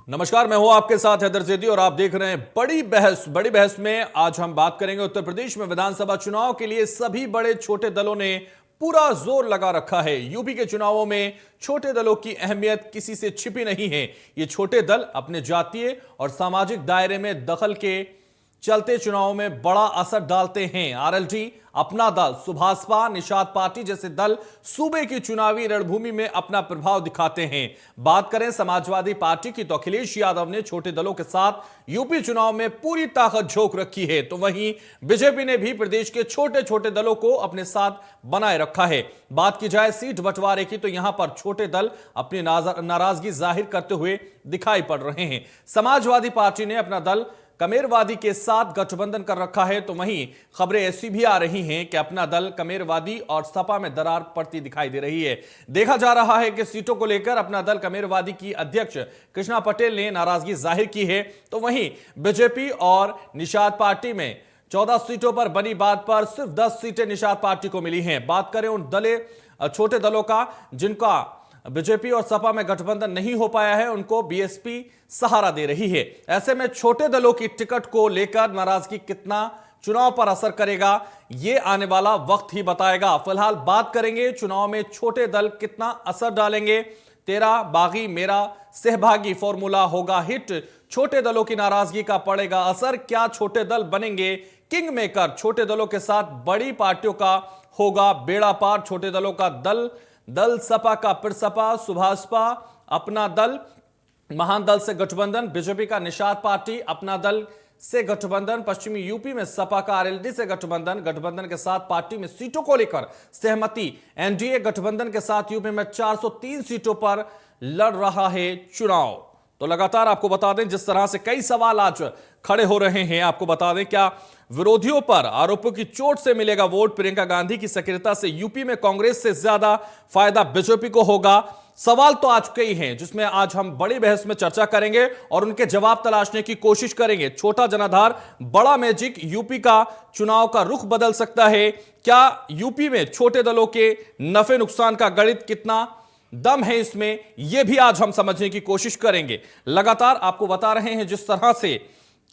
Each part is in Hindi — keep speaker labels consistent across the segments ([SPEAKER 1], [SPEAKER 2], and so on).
[SPEAKER 1] नमस्कार, मैं हूं आपके साथ हैदर जैदी और आप देख रहे हैं बड़ी बहस में आज हम बात करेंगे उत्तर प्रदेश में विधानसभा चुनाव के लिए सभी बड़े छोटे दलों ने पूरा जोर लगा रखा है। यूपी के चुनावों में छोटे दलों की अहमियत किसी से छिपी नहीं है। ये छोटे दल अपने जातीय और सामाजिक दायरे में दखल के चलते चुनाव में बड़ा असर डालते हैं। आरएलडी, अपना दल, सुभाषपा, निषाद पार्टी जैसे दल सूबे की चुनावी रणभूमि में अपना प्रभाव दिखाते हैं। बात करें समाजवादी पार्टी की तो अखिलेश यादव ने छोटे दलों के साथ यूपी चुनाव में पूरी ताकत झोंक रखी है, तो वहीं बीजेपी ने भी प्रदेश के छोटे छोटे दलों को अपने साथ बनाए रखा है। बात की जाए सीट बंटवारे की तो यहां पर छोटे दल अपनी नाराजगी जाहिर करते हुए दिखाई पड़ रहे हैं। समाजवादी पार्टी ने अपना दल कमेरवादी के साथ गठबंधन कर रखा है, तो वहीं खबरें ऐसी भी आ रही हैं कि अपना दल कमेरवादी और सपा में दरार पड़ती दिखाई दे रही है। देखा जा रहा है कि सीटों को लेकर अपना दल कमेरवादी की अध्यक्ष कृष्णा पटेल ने नाराजगी जाहिर की है, तो वहीं बीजेपी और निषाद पार्टी में 14 सीटों पर बनी बात पर सिर्फ 10 सीटें निषाद पार्टी को मिली हैं। बात करें उन छोटे दलों का जिनका बीजेपी और सपा में गठबंधन नहीं हो पाया है, उनको बीएसपी सहारा दे रही है। ऐसे में छोटे दलों की टिकट को लेकर नाराजगी कितना चुनाव पर असर करेगा, यह आने वाला वक्त ही बताएगा। फिलहाल बात करेंगे चुनाव में छोटे दल कितना असर डालेंगे। तेरा बागी मेरा सहभागी फॉर्मूला होगा हिट, छोटे दलों की नाराजगी का पड़ेगा असर। क्या छोटे दल बनेंगे किंग मेकर? छोटे दलों के साथ बड़ी पार्टियों का होगा बेड़ा पार। छोटे दलों का दल सपा का फिर सपा, सुभाषपा अपना दल, महान दल से गठबंधन, बीजेपी का निषाद पार्टी अपना दल से गठबंधन, पश्चिमी यूपी में सपा का आरएलडी से गठबंधन के साथ पार्टी में सीटों को लेकर सहमति। एनडीए गठबंधन के साथ यूपी में 403 सीटों पर लड़ रहा है चुनाव। तो लगातार आपको बता दें जिस तरह से कई सवाल आज खड़े हो रहे हैं, आपको बता दें क्या विरोधियों पर आरोपों की चोट से मिलेगा वोट? प्रियंका गांधी की सक्रियता से यूपी में कांग्रेस से ज्यादा फायदा बीजेपी को होगा? सवाल तो आज कई हैं जिसमें आज हम बड़ी बहस में चर्चा करेंगे और उनके जवाब तलाशने की कोशिश करेंगे। छोटा जनाधार बड़ा मैजिक, यूपी का चुनाव का रुख बदल सकता है क्या? यूपी में छोटे दलों के नफे नुकसान का गणित कितना दम है इसमें, यह भी आज हम समझने की कोशिश करेंगे। लगातार आपको बता रहे हैं जिस तरह से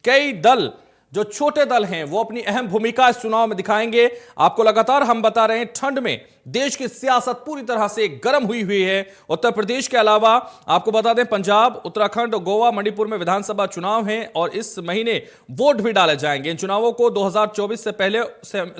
[SPEAKER 1] कई दल जो छोटे दल हैं वो अपनी अहम भूमिका इस चुनाव में दिखाएंगे। आपको लगातार हम बता रहे हैं ठंड में देश की सियासत पूरी तरह से गर्म हुई है। उत्तर प्रदेश के अलावा आपको बता दें पंजाब, उत्तराखंड, गोवा, मणिपुर में विधानसभा चुनाव हैं और इस महीने वोट भी डाले जाएंगे। इन चुनावों को 2024 से पहले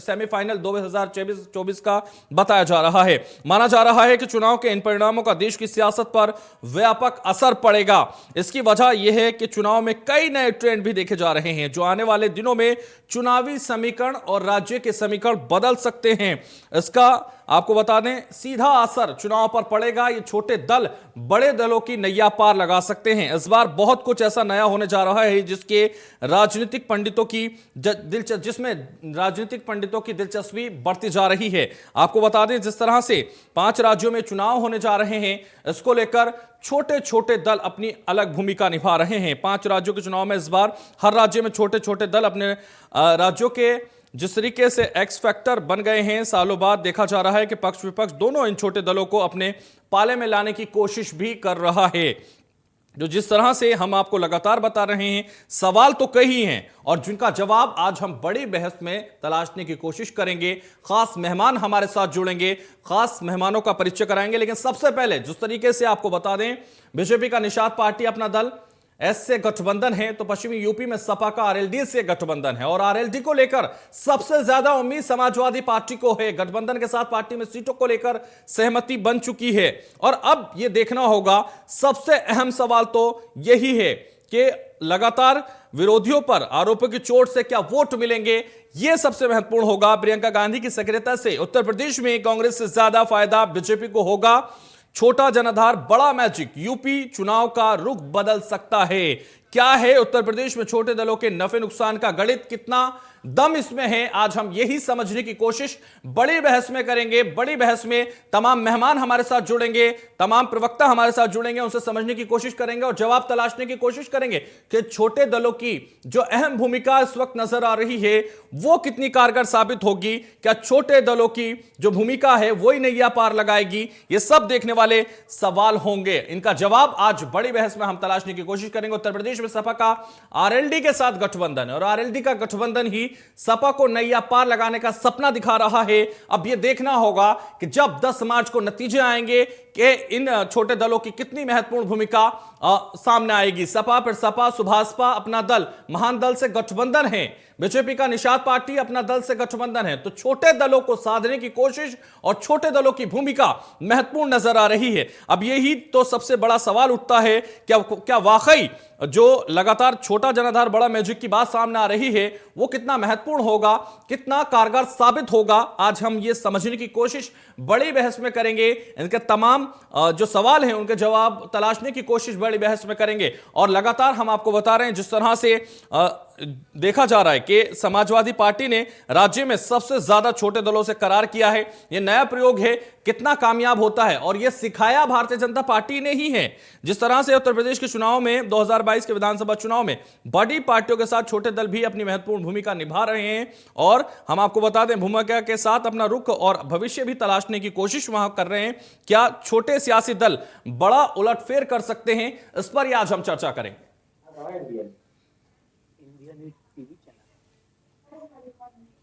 [SPEAKER 1] सेमीफाइनल 2024 का बताया जा रहा है। माना जा रहा है कि चुनाव के इन परिणामों का देश की सियासत पर व्यापक असर पड़ेगा। इसकी वजह यह है कि चुनाव में कई नए ट्रेंड भी देखे जा रहे हैं जो आने वाले दिनों में चुनावी समीकरण और राज्य के समीकरण बदल सकते हैं। इसका आपको बता दें सीधा असर चुनाव पर पड़ेगा। ये छोटे दल बड़े दलों की नैया पार लगा सकते हैं। इस बार बहुत कुछ ऐसा नया होने जा रहा है जिसमें राजनीतिक पंडितों की दिलचस्पी बढ़ती जा रही है। आपको बता दें जिस तरह से 5 राज्यों में चुनाव होने जा रहे हैं, इसको लेकर छोटे छोटे दल अपनी अलग भूमिका निभा रहे हैं। 5 राज्यों के चुनाव में इस बार हर राज्य में छोटे छोटे दल अपने राज्यों के जिस तरीके से एक्स फैक्टर बन गए हैं, सालों बाद देखा जा रहा है कि पक्ष विपक्ष दोनों इन छोटे दलों को अपने पाले में लाने की कोशिश भी कर रहा है। जो जिस तरह से हम आपको लगातार बता रहे हैं, सवाल तो कई हैं और जिनका जवाब आज हम बड़ी बहस में तलाशने की कोशिश करेंगे। खास मेहमान हमारे साथ जुड़ेंगे, खास मेहमानों का परिचय कराएंगे, लेकिन सबसे पहले जिस तरीके से आपको बता दें बीजेपी का निषाद पार्टी अपना दल, एस से गठबंधन है, तो पश्चिमी यूपी में सपा का आरएलडी से गठबंधन है और आरएलडी को लेकर सबसे ज्यादा उम्मीद समाजवादी पार्टी को है। गठबंधन के साथ पार्टी में सीटों को लेकर सहमति बन चुकी है और अब यह देखना होगा, सबसे अहम सवाल तो यही है कि लगातार विरोधियों पर आरोपों की चोट से क्या वोट मिलेंगे, यह सबसे महत्वपूर्ण होगा। प्रियंका गांधी की सक्रियता से उत्तर प्रदेश में कांग्रेस से ज्यादा फायदा बीजेपी को होगा। छोटा जनाधार बड़ा मैजिक, यूपी चुनाव का रुख बदल सकता है क्या है उत्तर प्रदेश में छोटे दलों के नफे नुकसान का गणित, कितना दम इसमें है, आज हम यही समझने की कोशिश बड़ी बहस में करेंगे। बड़ी बहस में तमाम मेहमान हमारे साथ जुड़ेंगे, तमाम प्रवक्ता हमारे साथ जुड़ेंगे, उनसे समझने की कोशिश करेंगे और जवाब तलाशने की कोशिश करेंगे कि छोटे दलों की जो अहम भूमिका इस वक्त नजर आ रही है वो कितनी कारगर साबित होगी। क्या छोटे दलों की जो भूमिका है वही नैया पार लगाएगी? ये सब देखने वाले सवाल होंगे, इनका जवाब आज बड़ी बहस में हम तलाशने की कोशिश करेंगे। उत्तर प्रदेश में सपा का आरएलडी के साथ गठबंधन है और आरएलडी का गठबंधन ही सपा को नैया पार लगाने का सपना दिखा रहा है। अब यह देखना होगा कि जब 10 मार्च को नतीजे आएंगे कि इन छोटे दलों की कितनी महत्वपूर्ण भूमिका सामने आएगी। सपा फिर सपा, सुभाषपा अपना दल महान दल से गठबंधन है, बीजेपी का निषाद पार्टी अपना दल से गठबंधन है। तो छोटे दलों को साधने की कोशिश और छोटे दलों की भूमिका महत्वपूर्ण नजर आ रही है। अब यही तो सबसे बड़ा सवाल उठता है, क्या वाकई जो लगातार छोटा जनाधार बड़ा मैजिक की बात सामने आ रही है वो कितना महत्वपूर्ण होगा, कितना कारगर साबित होगा? आज हम ये समझने की कोशिश बड़ी बहस में करेंगे। इनके तमाम जो सवाल हैं उनके जवाब तलाशने की कोशिश बड़ी बहस में करेंगे। और लगातार हम आपको बता रहे हैं जिस तरह से देखा जा रहा है कि समाजवादी पार्टी ने राज्य में सबसे ज्यादा छोटे दलों से करार किया है। यह नया प्रयोग है, कितना कामयाब होता है और यह सिखाया भारतीय जनता पार्टी ने ही है। जिस तरह से उत्तर प्रदेश के चुनाव में 2022 के विधानसभा चुनाव में बड़ी पार्टियों के साथ छोटे दल भी अपनी महत्वपूर्ण भूमिका निभा रहे हैं और हम आपको बता दें भूमिका के साथ अपना रुख और भविष्य भी तलाशने की कोशिश वहां कर रहे हैं। क्या छोटे सियासी दल बड़ा उलटफेर कर सकते हैं? इस पर ही आज हम चर्चा करें।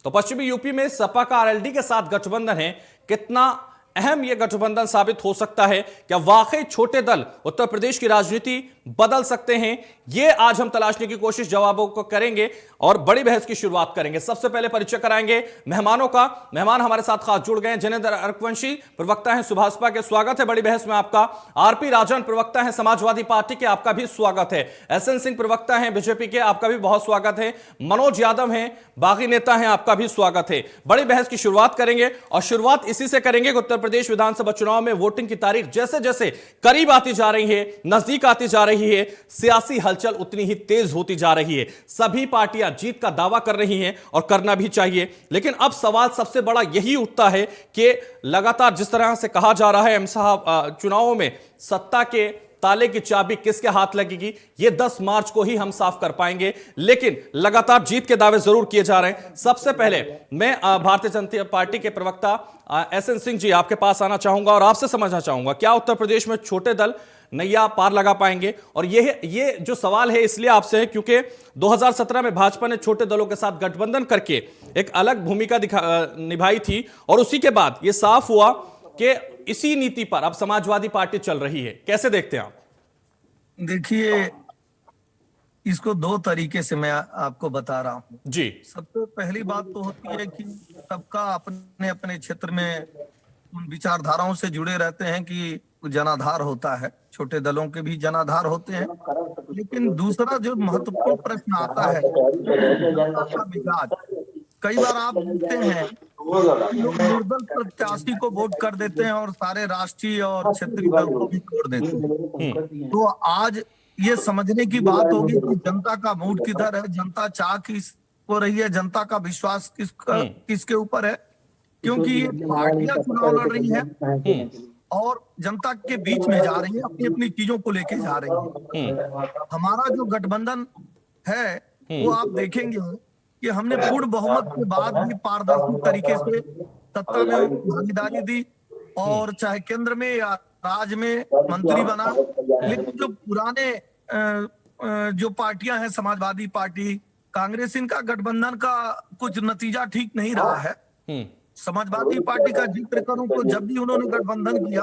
[SPEAKER 1] तो पश्चिमी यूपी में सपा का आरएलडी के साथ गठबंधन है, कितना अहम यह गठबंधन साबित हो सकता है? क्या वाकई छोटे दल उत्तर प्रदेश की राजनीति बदल सकते हैं? यह आज हम तलाशने की कोशिश जवाबों को करेंगे और बड़ी बहस की शुरुआत करेंगे। सबसे पहले परिचय कराएंगे मेहमानों का। मेहमान हमारे साथ खास जुड़ गए हैं। जिनेंद्र अर्कवंशी प्रवक्ता हैं सुभाषपा के, स्वागत है बड़ी बहस में आपका। आरपी राजन प्रवक्ता हैं समाजवादी पार्टी के, आपका भी स्वागत है। एसएन सिंह प्रवक्ता हैं बीजेपी के, आपका भी बहुत स्वागत है। मनोज यादव हैं बागी नेता हैं, आपका भी स्वागत है। बड़ी बहस की शुरुआत करेंगे और शुरुआत इसी से करेंगे कि उत्तर प्रदेश विधानसभा चुनाव में वोटिंग की तारीख जैसे जैसे करीब आती जा रही है, नजदीक आती जा रही है, सियासी हलचल उतनी ही तेज होती जा रही है। सभी पार्टियां जीत का दावा कर रही हैं और करना भी चाहिए, लेकिन अब सवाल सबसे बड़ा यही उठता है कि लगातार जिस तरह से कहा जा रहा है एम साहब चुनावों में सत्ता के ताले की चाबी किसके हाथ लगेगी ये 10 मार्च को ही हम साफ कर पाएंगे, लेकिन लगातार जीत के दावे जरूर किए जा रहे हैं। सबसे पहले मैं भारतीय जनता पार्टी के प्रवक्ता एसएन सिंह जी आपके पास आना चाहूंगा और आपसे समझना चाहूंगा क्या उत्तर प्रदेश में छोटे दल नैया पार लगा पाएंगे? और ये जो सवाल है इसलिए आपसे है क्योंकि 2017 में भाजपा ने छोटे दलों के साथ गठबंधन करके एक अलग भूमिका निभाई थी और उसी के बाद यह साफ हुआ कि इसी नीति पर अब समाजवादी पार्टी चल रही है। कैसे देखते हैं आप?
[SPEAKER 2] देखिए, इसको 2 तरीके से मैं आपको बता रहा हूं
[SPEAKER 1] जी।
[SPEAKER 2] सबसे पहली बात तो होती है कि सबका अपने अपने क्षेत्र में उन विचारधाराओं से जुड़े रहते हैं कि जनाधार होता है, छोटे दलों के भी जनाधार होते हैं। लेकिन दूसरा जो महत्वपूर्ण प्रश्न आता है का मिजाज, कई बार आप देखते हैं लोग निर्दल प्रत्याशी को वोट कर देते हैं और सारे राष्ट्रीय और क्षेत्रीय दल को भी छोड़ देते हैं। तो आज ये समझने की बात होगी कि जनता का मूड किधर है, जनता चाह किस हो रही है, जनता का विश्वास किसके ऊपर है, क्योंकि ये पार्टियां चुनाव लड़ रही हैं और जनता के बीच में जा रही है, अपनी अपनी चीजों को लेके जा रही है। हमारा जो गठबंधन है वो आप देखेंगे कि हमने पूर्ण बहुमत के बाद भी पारदर्शी तरीके से सत्ता में भागीदारी दी और चाहे केंद्र में या राज्य में मंत्री बना। लेकिन जो पुराने जो पार्टियां हैं, समाजवादी पार्टी, कांग्रेस, इनका गठबंधन का कुछ नतीजा ठीक नहीं रहा है। समाजवादी पार्टी का जिक्र करूं तो जब भी उन्होंने गठबंधन किया,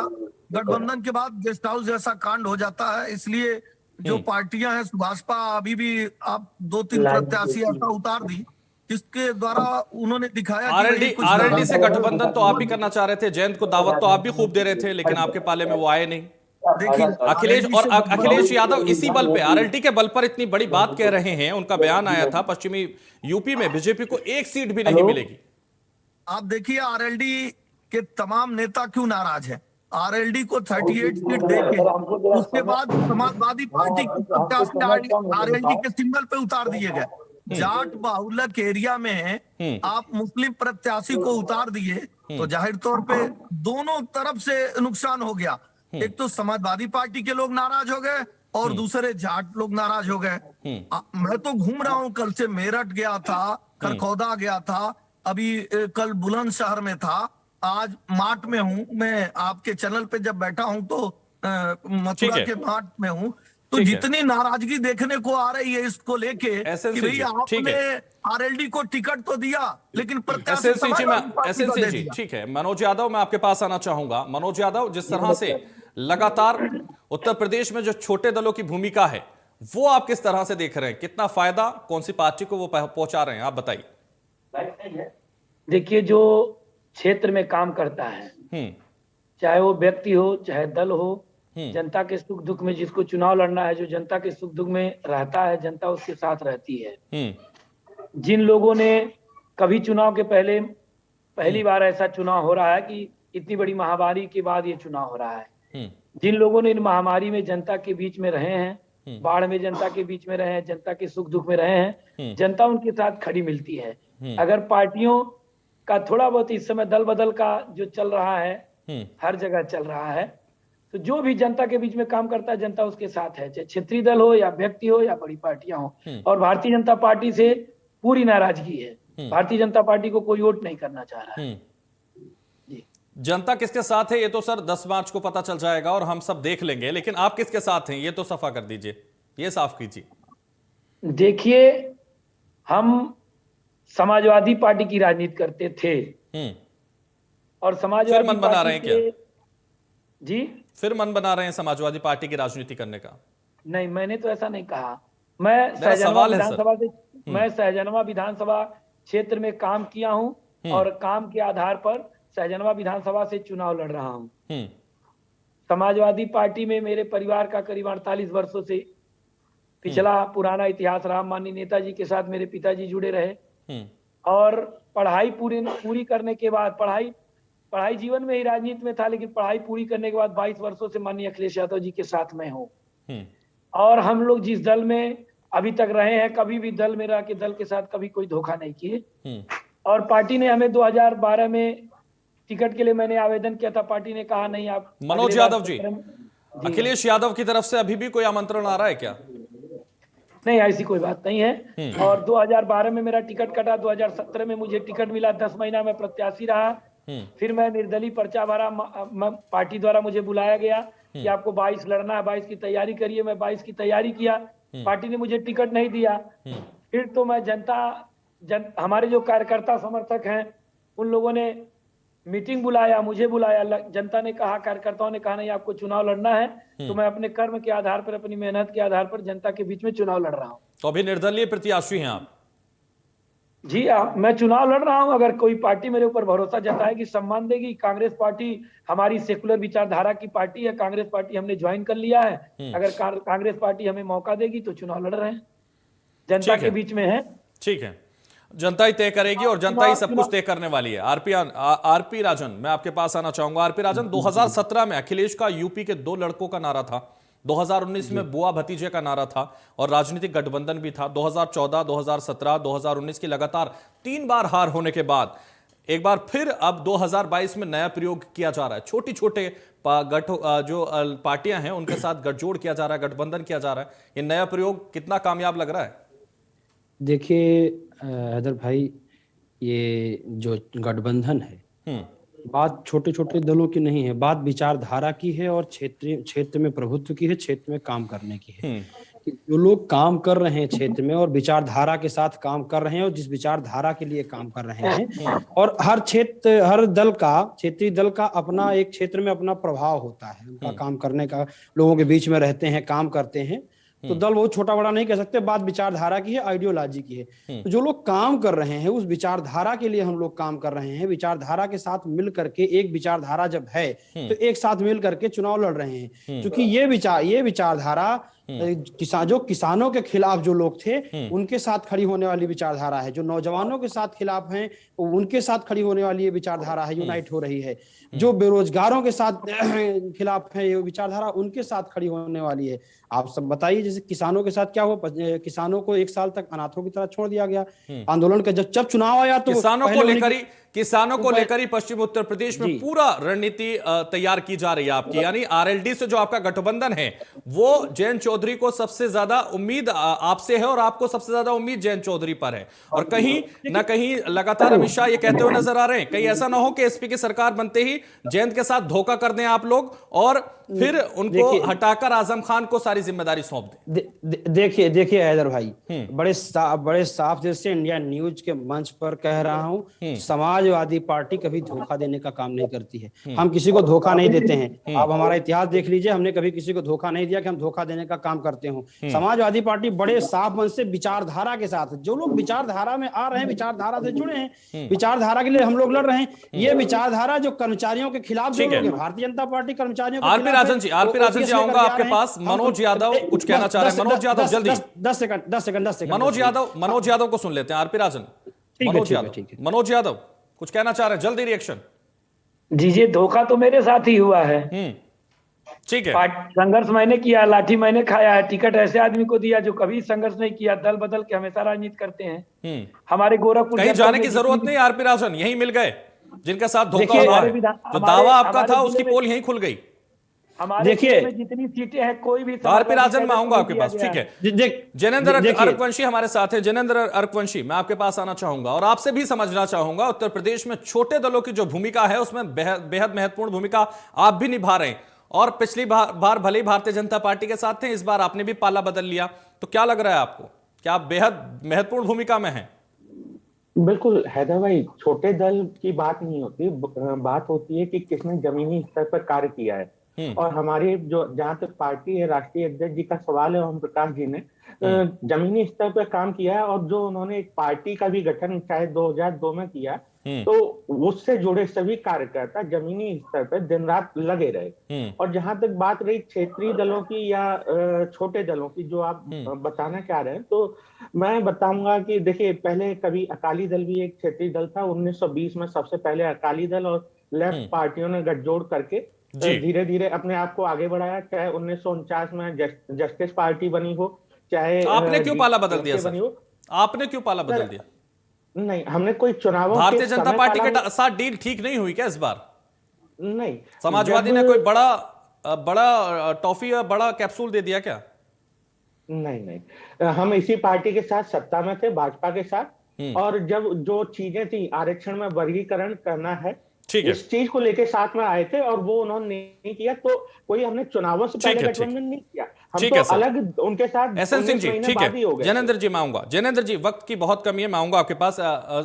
[SPEAKER 2] गठबंधन के बाद गेस्ट हाउस जैसा कांड हो जाता है। इसलिए जो पार्टियां हैं, सुभाषपा अभी भी आप 2-3 प्रत्याशी ऐसा उतार दी जिसके द्वारा उन्होंने दिखाया
[SPEAKER 1] आरएलडी से गठबंधन तो आप भी करना चाह रहे थे, जयंत को दावत तो आप भी खूब दे रहे थे, लेकिन आपके पाले में वो आए नहीं।
[SPEAKER 2] देखिए,
[SPEAKER 1] अखिलेश यादव इसी बल पे, आरएलडी के बल पर इतनी बड़ी बात कह रहे हैं। उनका बयान आया था पश्चिमी यूपी में बीजेपी को 1 सीट भी नहीं मिलेगी।
[SPEAKER 2] आप देखिए आरएलडी के तमाम नेता क्यों नाराज हैं। आरएलडी को 38 सीट देके उसके बाद समाजवादी पार्टी के प्रत्याशी आरएलडी के सिंबल पे उतार दिए गए। जाट बाहुल्य एरिया में आप मुस्लिम प्रत्याशी को उतार दिए तो जाहिर तौर पे दोनों तरफ से नुकसान हो गया। एक तो समाजवादी पार्टी के लोग नाराज हो गए और दूसरे जाट लोग नाराज हो गए। मैं तो घूम रहा हूँ, कल से मेरठ गया था, खरखौदा गया था, अभी कल बुलंदशहर में था, आज माट में हूँ। मैं आपके चैनल पे जब बैठा हूँ तो मथुरा के माट में हूँ। तो जितनी नाराजगी देखने को आ रही है इसको लेके कि भाई आपने आरएलडी को टिकट तो दिया लेकिन प्रत्याशी
[SPEAKER 1] जी ठीक है। मनोज यादव, मैं आपके पास आना चाहूंगा। मनोज यादव, जिस तरह से लगातार उत्तर प्रदेश में जो छोटे दलों की भूमिका है वो आप किस तरह से देख रहे हैं? कितना फायदा कौन सी पार्टी को वो पहुंचा रहे हैं, आप बताइए।
[SPEAKER 3] देखिए, जो क्षेत्र में काम करता है, चाहे वो व्यक्ति हो चाहे दल हो, जनता के सुख दुख में जिसको चुनाव लड़ना है, जो जनता के सुख दुख में रहता है, जनता उसके साथ रहती है। जिन लोगों ने कभी चुनाव के पहली बार ऐसा चुनाव हो रहा है कि इतनी बड़ी महामारी के बाद ये चुनाव हो रहा है, जिन लोगों ने इन महामारी में जनता के बीच में रहे हैं, बाढ़ में जनता के बीच में रहे हैं, जनता के सुख दुख में रहे हैं, जनता उनके साथ खड़ी मिलती है। अगर पार्टियों का थोड़ा बहुत इस समय दल बदल का जो चल रहा है, हर जगह चल रहा है, तो जो भी जनता के बीच में काम करता है जनता उसके साथ है, चाहे क्षेत्रीय दल हो या व्यक्ति हो या बड़ी पार्टियां हो। और भारतीय जनता पार्टी से पूरी नाराजगी है। भारतीय जनता पार्टी को कोई वोट नहीं करना चाह रहा है। जी,
[SPEAKER 1] जनता किसके साथ है ये तो सर 10 मार्च को पता चल जाएगा और हम सब देख लेंगे, लेकिन आप किसके साथ हैं ये तो सफा कर दीजिए, ये साफ कीजिए।
[SPEAKER 3] देखिए, हम समाजवादी पार्टी की राजनीति करते थे और समाजवादी
[SPEAKER 1] मन बना रहे हैं क्या?
[SPEAKER 3] जी,
[SPEAKER 1] फिर मन बना रहे हैं समाजवादी पार्टी की राजनीति करने का?
[SPEAKER 3] नहीं, मैंने तो ऐसा नहीं कहा। मैं सहजनवा विधानसभा क्षेत्र में काम किया हूं और काम के आधार पर सहजनवा विधानसभा से चुनाव लड़ रहा हूं। समाजवादी पार्टी में मेरे परिवार का करीब 48 वर्षों से पिछला पुराना इतिहास रहा। माननीय नेताजी के साथ मेरे पिताजी जुड़े रहे और पढ़ाई पूरी करने के बाद, पढ़ाई जीवन में ही राजनीति में था, लेकिन पढ़ाई पूरी करने के बाद 22 वर्षों से माननीय अखिलेश यादव जी के साथ में हूँ। और हम लोग जिस दल में अभी तक रहे हैं, कभी भी दल में रह के दल के साथ कभी कोई धोखा नहीं किए। और पार्टी ने हमें 2012 में टिकट के लिए मैंने आवेदन किया था, पार्टी ने कहा नहीं आप।
[SPEAKER 1] मनोज यादव जी, अखिलेश यादव की तरफ से अभी भी कोई आमंत्रण आ रहा है क्या?
[SPEAKER 3] नहीं, ऐसी कोई बात नहीं है। और 2012 में मेरा टिकट कटा, 2017 में मुझे टिकट मिला, 10 महीना में प्रत्याशी रहा। फिर मैं निर्दलीय पर्चा भरा, पार्टी द्वारा मुझे बुलाया गया कि आपको 22 लड़ना है, 22 की तैयारी करिए। मैं 22 की तैयारी किया, पार्टी ने मुझे टिकट नहीं दिया। फिर तो मैं हमारे जो कार्यकर्ता समर्थक हैं उन लोगों ने मीटिंग बुलाया, मुझे बुलाया, जनता ने कहा, कार्यकर्ताओं ने कहा नहीं आपको चुनाव लड़ना है, तो मैं अपने कर्म के आधार पर, अपनी मेहनत के आधार पर जनता के बीच में चुनाव लड़ रहा हूँ।
[SPEAKER 1] तो अभी निर्दलीय प्रत्याशी हैं आप?
[SPEAKER 3] जी हाँ, मैं चुनाव लड़ रहा हूं। अगर कोई पार्टी मेरे ऊपर भरोसा जताएगी, सम्मान देगी, कांग्रेस पार्टी हमारी सेकुलर विचारधारा की पार्टी है, कांग्रेस पार्टी हमने ज्वाइन कर लिया है, अगर कांग्रेस पार्टी हमें मौका देगी तो चुनाव लड़ रहे हैं, जनता के बीच में है।
[SPEAKER 1] ठीक है, जनता ही तय करेगी और जनता ही सब कुछ तय करने वाली है। आरपी राजन, मैं आपके पास आना चाहूंगा। आरपी राजन, 2017 में अखिलेश का यूपी के 2 लड़कों का नारा था, 2019 में बुआ भतीजे का नारा था और राजनीतिक गठबंधन भी था। 2014, 2017, 2019 की लगातार 3 बार हार होने के बाद एक बार फिर अब 2022 में नया प्रयोग किया जा रहा है। छोटे छोटे जो पार्टियां हैं उनके साथ गठजोड़ किया जा रहा है, गठबंधन किया जा रहा है। ये नया प्रयोग कितना कामयाब लग रहा है?
[SPEAKER 4] देखिए हैदर भाई, ये जो गठबंधन है, बात छोटे छोटे दलों की नहीं है, बात विचारधारा की है और क्षेत्र में प्रभुत्व की है, क्षेत्र में काम करने की है। कि जो लोग काम कर रहे हैं क्षेत्र में और विचारधारा के साथ काम कर रहे हैं और जिस विचारधारा के लिए काम कर रहे हैं, और हर दल का, क्षेत्रीय दल का अपना एक क्षेत्र में अपना प्रभाव होता है, उनका काम करने का, लोगों के बीच में रहते हैं, काम करते हैं। तो दल बहुत छोटा बड़ा नहीं कह सकते, बात विचारधारा की है, आइडियोलॉजी की है। तो जो लोग काम कर रहे हैं उस विचारधारा के लिए हम लोग काम कर रहे हैं, विचारधारा के साथ मिल करके, एक विचारधारा जब है तो एक साथ मिल करके चुनाव लड़ रहे हैं। क्योंकि ये विचारधारा जो किसानों के खिलाफ जो लोग थे उनके साथ खड़ी होने वाली विचारधारा है, जो नौजवानों के साथ खिलाफ हैं उनके साथ खड़ी होने वाली ये विचारधारा है, यूनाइट हो रही है। जो बेरोजगारों के साथ खिलाफ है ये विचारधारा उनके साथ खड़ी होने वाली है। आप सब बताइए, जैसे किसानों के साथ क्या हुआ? किसानों को 1 साल तक अनाथों की तरह छोड़ दिया गया। आंदोलन का जब चुनाव आया तो
[SPEAKER 1] किसानों को लेकर ही पश्चिम उत्तर प्रदेश में पूरा रणनीति तैयार की जा रही है आपकी, यानी आरएलडी से जो आपका गठबंधन है वो जयंत चौधरी को सबसे ज्यादा उम्मीद आपसे है और आपको सबसे ज्यादा उम्मीद जयंत चौधरी पर है। और कहीं ना कहीं लगातार अमित शाह ये कहते हुए नजर आ रहे हैं, कहीं ऐसा ना हो कि एसपी की सरकार बनते ही जयंत के साथ धोखा कर दें आप लोग और फिर उनको हटाकर आजम खान को सारी जिम्मेदारी सौंप दें।
[SPEAKER 4] देखिए हैदर भाई, बड़े साफ दिल से इंडिया न्यूज के मंच पर कह रहा हूं, समाजवादी पार्टी कभी धोखा देने का काम नहीं करती है। हम किसी को धोखा नहीं देते हैं। आप हमारा इतिहास देख लीजिए, हमने कभी किसी को धोखा नहीं दिया कि हम धोखा देने का काम करते हो। समाजवादी पार्टी बड़े साफ मन से विचारधारा के साथ, जो लोग विचारधारा में आ रहे हैं, विचारधारा से जुड़े हैं, विचारधारा के लिए हम लोग लड़ रहे हैं। ये विचारधारा जो कर्मचारियों के खिलाफ जो लोग, भारतीय जनता पार्टी कर्मचारियों के खिलाफ।
[SPEAKER 1] राजन जी आऊंगा आपके पास। मनोज यादव कुछ कहना चाह रहे हैं। मनोज यादव जल्दी 10 सेकंड मनोज यादव को सुन लेते हैं। आरपी राजन, मनोज यादव कुछ कहना चाह रहे हैं, जल्दी रिएक्शन।
[SPEAKER 3] जी, धोखा तो मेरे साथ ही हुआ है।
[SPEAKER 1] ठीक है,
[SPEAKER 3] संघर्ष मैंने किया, लाठी मैंने खाया है, टिकट ऐसे आदमी को दिया जो कभी संघर्ष नहीं किया, दल बदल के हमेशा राजनीति करते हैं। हमारे गोरखपुर
[SPEAKER 1] कहीं जाने की जरूरत नहीं। आरपी राजन यहीं मिल गए जिनके साथ धोखा हुआ है। जो दावा आपका था उसकी पोल यहीं खुल गई।
[SPEAKER 3] देखिए जितनी सीटें हैं, कोई भी
[SPEAKER 1] आरपी राजन मैं आऊंगा आपके पास। ठीक है, जैनेंद्र अर्कवंशी हमारे साथ है। जैनेंद्र अर्कवंशी, मैं आपके पास आना चाहूंगा और आपसे भी समझना चाहूंगा, उत्तर प्रदेश में छोटे दलों की जो भूमिका है उसमें बेहद महत्वपूर्ण भूमिका आप भी निभा रहे हैं और पिछली बार भले ही भारतीय जनता पार्टी के साथ थे, इस बार आपने भी पाला बदल लिया। तो क्या लग रहा है आपको, क्या आप बेहद महत्वपूर्ण भूमिका में हैं?
[SPEAKER 5] बिल्कुल हैदर भाई, छोटे दल की बात नहीं होती, बात होती है कि किसने जमीनी स्तर पर कार्य किया है। और हमारी जो जहां तक पार्टी है, राष्ट्रीय अध्यक्ष जी का सवाल है, ओम प्रकाश जी ने जमीनी स्तर पर काम किया है और जो उन्होंने एक पार्टी का भी गठन चाहे 2002 में किया, तो उससे जुड़े सभी कार्यकर्ता जमीनी स्तर पर दिन रात लगे रहे। और जहां तक बात रही क्षेत्रीय दलों की या छोटे दलों की जो आप बताना चाह रहे हैं, तो मैं बताऊंगा कि देखिए, पहले कभी अकाली दल भी एक क्षेत्रीय दल था। 1920 में सबसे पहले अकाली दल और लेफ्ट पार्टियों ने गठजोड़ करके धीरे धीरे अपने आप को आगे बढ़ाया। चाहे 1949 में जस्टिस पार्टी बनी हो, चाहे
[SPEAKER 1] आपने क्यों पाला बदल दिया सर? आपने क्यों पाला बदल दिया?
[SPEAKER 5] नहीं, हमने कोई चुनाव,
[SPEAKER 1] भारतीय जनता पार्टी के साथ डील ठीक नहीं हुई क्या इस बार?
[SPEAKER 5] नहीं,
[SPEAKER 1] समाजवादी ने कोई बड़ा टॉफी या बड़ा कैप्सूल दे दिया क्या?
[SPEAKER 5] नहीं, हम इसी पार्टी के साथ सत्ता में थे, भाजपा के साथ। और जब जो चीजें थी, आरक्षण में वर्गीकरण करना है, इस चीज को लेके साथ में आए थे और वो उन्होंने नहीं किया। तो कोई हमने चुनावों से पहले गठबंधन नहीं किया, हम तो अलग उनके साथ।
[SPEAKER 1] एसएन सिंह जी, ठीक है। जैनेंद्र जी मैं आऊंगा। जैनेंद्र जी, वक्त की बहुत कमी है, मैं आऊंगा आपके पास।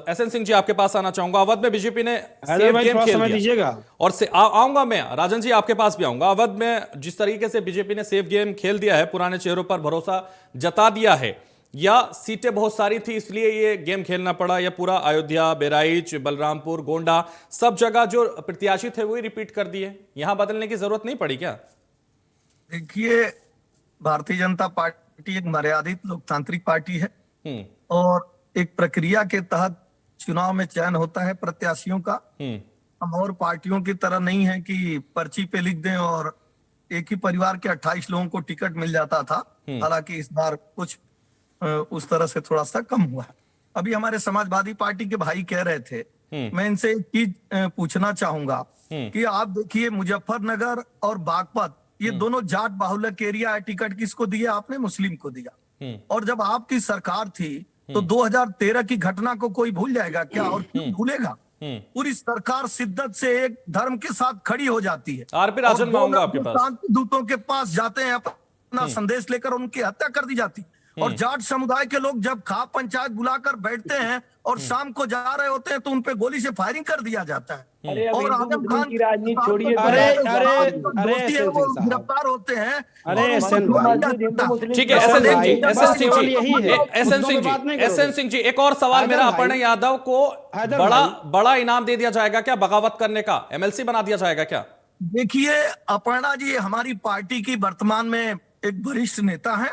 [SPEAKER 1] एसएन सिंह जी आपके पास आना चाहूंगा। अवध में बीजेपी ने सेफ गेम खेल दिया और आऊंगा मैं। राजन जी आपके पास भी आऊंगा। अवध में जिस तरीके से बीजेपी ने सेफ गेम खेल दिया है, पुराने चेहरों पर भरोसा जता दिया है, या सीटें बहुत सारी थी इसलिए ये गेम खेलना पड़ा, या पूरा अयोध्या, बहराइच, बलरामपुर, गोंडा सब जगह जो प्रत्याशी थे वही रिपीट कर दिए, यहां बदलने की जरूरत नहीं पड़ी क्या?
[SPEAKER 2] देखिए, भारतीय जनता पार्टी एक मर्यादित लोकतांत्रिक पार्टी है और एक प्रक्रिया के तहत चुनाव में चयन होता है प्रत्याशियों का। हम और पार्टियों की तरह नहीं है कि पर्ची पे लिख दें और एक ही परिवार के 28 लोगों को टिकट मिल जाता था। हालांकि इस बार कुछ उस तरह से थोड़ा सा कम हुआ है। अभी हमारे समाजवादी पार्टी के भाई कह रहे थे, मैं इनसे एक चीज पूछना चाहूंगा कि आप देखिए, मुजफ्फरनगर और बागपत ये दोनों जाट बाहुल्य एरिया है। टिकट किसको दिया आपने? मुस्लिम को दिया। और जब आपकी सरकार थी तो 2013 की घटना को कोई भूल जाएगा क्या? और क्यों भूलेगा? पूरी सरकार शिद्दत से एक धर्म के साथ खड़ी हो जाती है।
[SPEAKER 1] आरपी राजन मैं आऊंगा आपके पास।
[SPEAKER 2] दूतों के पास जाते हैं, अपना संदेश लेकर उनकी हत्या कर दी जाती है। और जाट समुदाय के लोग जब खाप पंचायत बुलाकर बैठते हैं और शाम को जा रहे होते हैं तो उन पे गोली से फायरिंग कर दिया जाता है। और आजम खान
[SPEAKER 3] की राजनीति छोड़िए,
[SPEAKER 2] गिरफ्तार होते हैं।
[SPEAKER 1] ठीक है एसएन सिंह जी, एक और सवाल मेरा। अपर्णा यादव को बड़ा इनाम दे दिया जाएगा क्या बगावत करने का? एमएलसी बना दिया जाएगा क्या?
[SPEAKER 2] देखिए, अपर्णा जी हमारी पार्टी की वर्तमान में एक वरिष्ठ नेता हैं,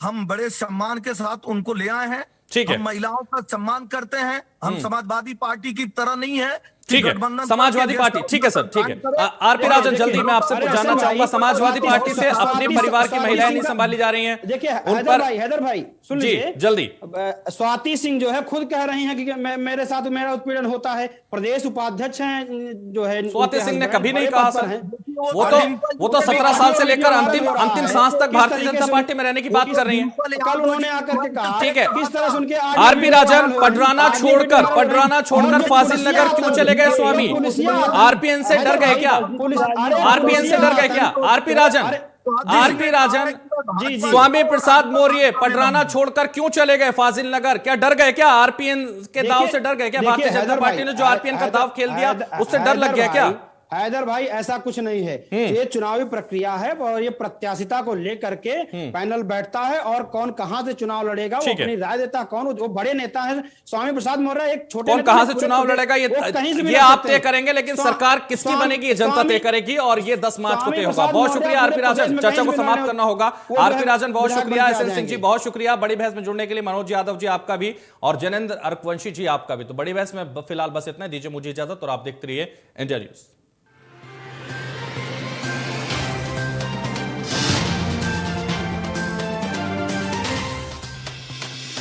[SPEAKER 2] हम बड़े सम्मान के साथ उनको ले आए हैं।
[SPEAKER 1] ठीक है।
[SPEAKER 2] हम महिलाओं का सम्मान करते हैं। हम समाजवादी पार्टी की तरह नहीं है।
[SPEAKER 1] ठीक है, समाजवादी पार्टी, ठीक है सर, ठीक है। आरपी राजन, जल्दी मैं आपसे कुछ जानना चाहूंगा, समाजवादी पार्टी से अपने परिवार की महिलाएं नहीं संभाली जा रही हैं,
[SPEAKER 4] देखिए
[SPEAKER 1] उन पर
[SPEAKER 4] हैदर भाई सुन
[SPEAKER 1] जी
[SPEAKER 4] लीजिए,
[SPEAKER 1] जल्दी।
[SPEAKER 4] स्वाति सिंह जो है खुद कह रही हैं कि मेरे साथ मेरा उत्पीड़न होता है। प्रदेश उपाध्यक्ष हैं जो है
[SPEAKER 1] स्वाति सिंह ने कभी नहीं कहा सर, वो तो 17 साल से लेकर अंतिम सांस तक भारतीय जनता पार्टी में रहने की बात कर रही हैं।
[SPEAKER 4] कल उन्होंने आकर के कहा,
[SPEAKER 1] ठीक है,
[SPEAKER 4] किस तरह से उनके
[SPEAKER 1] आरपी राजन पडराना छोड़कर फाजिल नगर क्यों चले गए स्वामी? आरपीएन से डर गए क्या? आरपीएन से डर गए क्या? आरपी राजन स्वामी प्रसाद मौर्य पडराना छोड़कर क्यों चले गए फाजिल नगर? क्या डर गए क्या? आरपीएन के दाव से डर गए क्या? भारतीय जनता पार्टी ने जो आरपीएन का दाव खेल दिया उससे डर लग गया क्या?
[SPEAKER 4] हैदर भाई ऐसा कुछ नहीं है, ये चुनावी प्रक्रिया है और ये प्रत्याशिता को लेकर के पैनल बैठता है और कौन कहां से चुनाव लड़ेगा वो अपनी राय देता है। कौन वो बड़े नेता है स्वामी प्रसाद मौर्य, एक छोटे
[SPEAKER 1] कौन कहां से चुनाव लड़ेगा ये आप तय करेंगे, लेकिन सरकार किसकी बनेगी ये जनता तय करेगी और ये 10 मार्च को तय होगा। बहुत शुक्रिया आरपी राजन, चर्चा को समाप्त करना होगा। आरपी राजन बहुत शुक्रिया, एसएन सिंह जी बहुत शुक्रिया, बड़ी बहस में जुड़ने के लिए मनोज यादव जी आपका भी और जनेंद्र अर्कवंशी जी आपका भी। तो बड़ी बहस में फिलहाल बस इतना, दीजिए मुझे इजाजत और आप देखते रहिए इंडिया न्यूज।